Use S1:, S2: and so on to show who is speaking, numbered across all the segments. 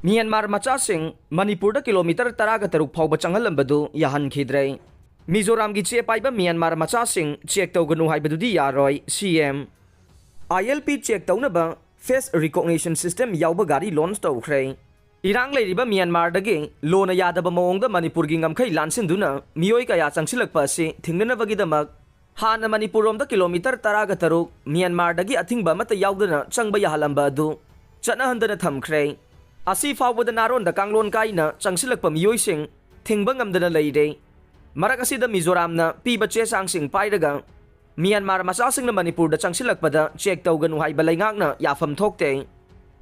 S1: Myanmar मचासिंग Manipur kilometre 13 फाउब चंगलंबदु याहनखिद्रे मिजोराम की चे पाइबा म्यांमार मचासिंग चेक तौगनु हाइबदुदी यारोय सीएम ILP चेक तौनबा फेस रिकॉग्निशन सिस्टम याउबा गाड़ी लॉन्च तौख्रे इरांग लेरिबा म्यांमार दगे लोना यादबा मओंगदा मणिपुर की ngमखै लानसिनदुना मियोय कया चंगसिलकपा से थिंगनबगीदमक हाना मणिपुर रोमदा किलोमीटर 13 म्यांमार दगे अथिंगबा मत याउदना चंगबा याहलंबा अदु चनहंदना थमख्रे असी फाउबदा नारोंदा कांगलोन काइना चंगसिलकपा मियोयसिंग थिंगबा ngमदना लेइरे मरक असिदा मिजोरामना पीबा चेसांगसिंग पाइरगा म्यांमार मचासिंगना मणिपुरदा चंगसिलकपदा चेक तौगनु हाइबा लैंगाकना याफम थोकते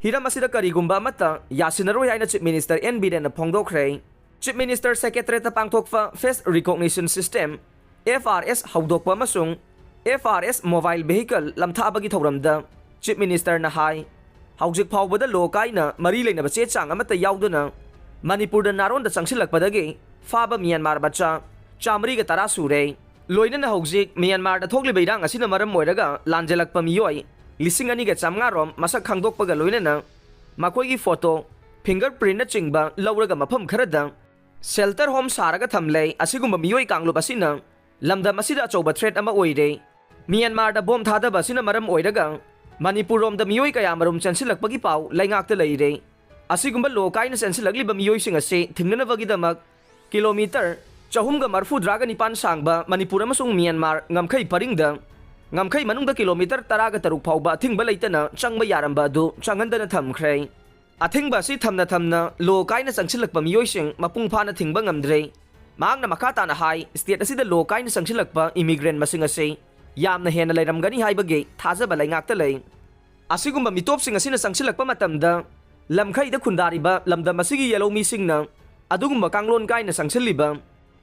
S1: हिरम असिदा करिगुंबा अमता यासिनरोय हाइना चीफ मिनिस्टर एन बीरेन फोंगदोखरे चीफ मिनिस्टर सेक्रेटरीता पांगथोकफा फेस रिकॉग्निशन सिस्टम FRS हौदोकपा अमसुंग FRS मोबाइल वेहिकल लमथाबगी थौरमदा चीफ मिनिस्टर ना हाई हौजिक फाउबदा लोकाइना मरी लेनबा चे चांग अमता याउदुना मणिपुरदा नारोंदा चंगसिलकपदगी फाबा म्यांमार बच्चा चामरी का 10 सूरे लोइनना हौजिक म्यांमार दा थोकलिबा इरांग असिना मरम मोइरगा लांजेलकपा मियोय 2,200 रोम मसक खांगदोकपगा लोइनना मखोइगी फोटो फिंगरप्रिंट चिंगबा लौरगा मफम खरदा शेल्टर होम सारगा थमले असिगुंबा मियोय कांगलुब असिना लमदम असिदा अचौबा थ्रेट अमा ओइरे म्यांमार दा बोम थादबा असिना मरम ओइरगा मणिपुर रोम दा मियोय कया मरुम चंसिलकपगी पाउ लैंगाकता लेइरे असिगुंबा लोकाइना चंसिलकलिबा मियोयसिंग असे थिंगनबगीदमक किलोमीटर 439 सांगबा मणिपुर अमसुंग म्यांमार ngमखै परिंगदा ngमखै मनुंगदा किलोमीटर 13 फाउबा अथिंगबा लेइतना चंगबा यारंबा अदु चंगंदना थमख्रे अथिंगबा सि थमना थमना लोकाइना चंसिलकपा मियोयसिंग मपुंग फाना थिंगबा ngमद्रे मांगना मखाताना हाई स्टेट असिदा लोकाइना चंसिलकपा इमिग्रेंट मसिंग असे यामना हेना लेरमगनी हाइबगे थाजबा लैंगाकता लै असिगुंबा मितोपसिंग असिना चंसिलकपा मतमदा लमखैदा खुंदारिबा लमदम असिगी येलो मिसिंगना अदुगुंबा कांगलोन काइना चंसिलिबा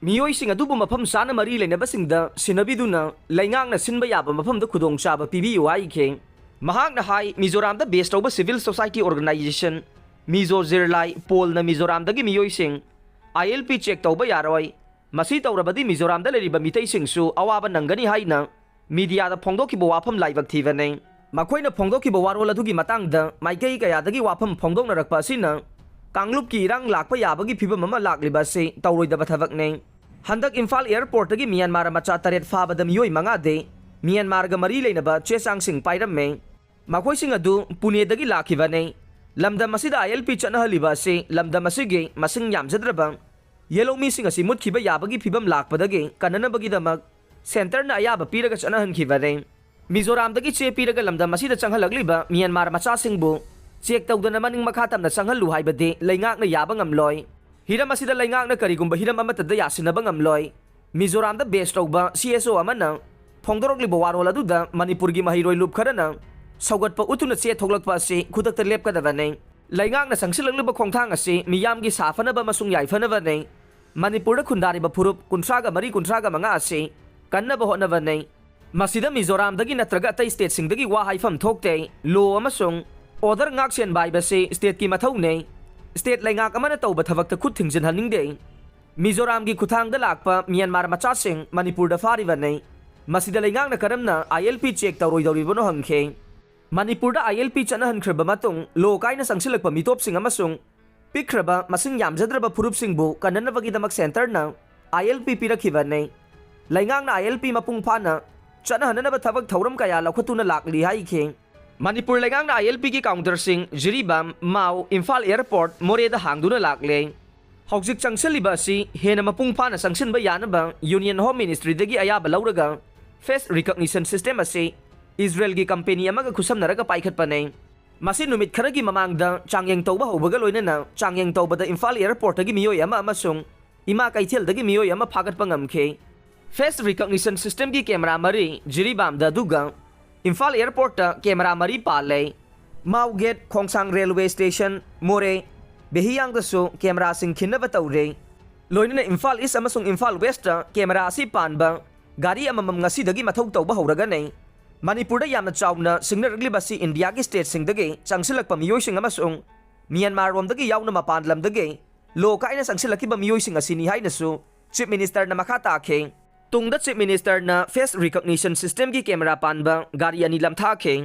S1: मियोयसिंग अदुबु मफम साना मरी लेनबसिंगदा सिनबिदुना लैंगांगना सिनबा याबा मफमदा खुदोंग चाबा पिबियु हाइखे महांगना हाई मिजोरामदा बेस तौबा civil society organisation Mizo Zirlai पोलना मिजोरामदगी मियोयसिंग ILP चेक तौबा यारोय मसी तौरबदी मिजोरामदा लेरिबा मितैसिंगसु अवाबा नंगनी हाइना मीडियादा फोंदोकिबा वाफम लाइबक थीबने मखोइना फोंदोकिबा वारोल अदुगी मतंगदा माइकई कयादगी वाफम फोंदोकनरकपा असिना कांगलुप की इरांग लाकपा याबगी फिबम अमा लाकलिबा से तौरोइदबा थबकने हंदक इम्फाल एयरपोर्टगी म्यांमार मचा 3 फाबदा मियोय मंगादे म्यांमारगा मरी लेनबा चेसांगसिंग पाइरम्मे मखोइसिंग अदु पुनेदगी लाखिबने लमदम असिदा ILP चनहलिबा से लमदम असिगे मसिंग यामजद्रबा येलो मिसिंग असि मुतखिबा याबगी फिबम लाकपदगे कननबगीदमक सेंटरना अयाबा पीरगा चनहनखिबने मिजोरामदगी चे पीरगा लमदम असिदा चंगहलगलिबा म्यांमार मचासिंगबु चेक तौदना मनिंग मखा तमना चंगहलु हाइबदे लैंगाकना याबा ngमलोय हिरम असिदा लैंगाकना करिगुंबा हिरम अमतदा यासिनबा ngमलोय मिजोरामदा बेस तौबा CSO अमना फोंदोरकलिबा वारोल अदुदा मणिपुरगी महिरोय लुप खरना सौगतपा उतुना चे थोगलकपा असे खुदकता लेपकदबने लैंगाकना संगसिलगलिबा खोंथांग असे मियामगी साफनबा मसुंग याइफनबने मणिपुरदा खुंदारिबा फुरुप 30 असे कन्नबा होनबने मसिदा मिजोरामदगी नत्रगा अतै स्टेट सिंगदगी वा हाइफम थोकते लो अमसुंग ऑर्डर ngaksen बाइबसे स्टेट की मथौने स्टेट लैंगाक अमना तौबा थबकता खुद थिंगजिनहनिंगदे मिजोराम की खुथांगदा लाकपा म्यांमार मचासिंग मणिपुरदा फारिबने मसिदा लैंगाकना करमना ILP चेक तौरोइदौरिबनो हंखे मणिपुरदा ILP चनहनख्रबा मतुंग लोकाइना संगसिलकपा मितोपसिंग अमसुंग पिख्रबा मसिंग यामजद्रबा फुरुपसिंगबु कननबगीदमक सेंटरना ILP पिरखिबने लैंगाकना ILP मपुंग फाना चनहननबा थबक थौरम कया लखतुना लाकली हाइखे मणिपुर लैंगाकना ILP की काउंटरसिंग जिरीबाम माउ इम्फाल एयरपोर्ट मोरेदा हांगदुना लाकले हौजिक चंगसलिबा असि हेना मपुंग फाना संगसिनबा यानबा यूनियन होम मिनिस्ट्रीदगी अयाबा लौरगा फेस रिकॉग्निशन सिस्टम असे इजराइल की कंपनी अमगा खुसमनरगा पाइखतपने मसि नुमित खरगी ममांगदा चांगयंग तौबा होबगा लोइनना चांगयंग तौबदा इम्फाल एयरपोर्टगी मियोय अमा अमसुंग इमा कैथेलदगी मियोय अमा फागतपा ngमखे फेस रिकॉग्निशन सिस्टम की कैमरा मरी जिरीबामदा दुगा इम्फाल एयरपोर्ट कैमरा मरी Pallel Mao gate Khongsang railway station Moreh बेहियांगदसु कैमरा सिंग खिन्नबा तौरे लोइनना इम्फाल ईस्ट अमसुंग इम्फाल वेस्ट कैमरा असि पानबा गाड़ी अममम ngasiदगी मथौ तौबा हौरगने मणिपुरदा यामना चाउना सिंगनरगलिबसि इंडिया की स्टेट सिंगदगे चंगसिलकपा मियोयसिंग अमसुंग म्यांमार रोमदगी याउना मपान लमदगे लोकाइना चंगसिलकिबा मियोयसिंग असिनी हाइनसु चीफ मिनिस्टर ना मखा ताखे तुंगदा चीफ मिनिस्टर ना फेस रिकॉग्निशन सिस्टम की कैमरा पानबा गाड़ी अनी लमथाखे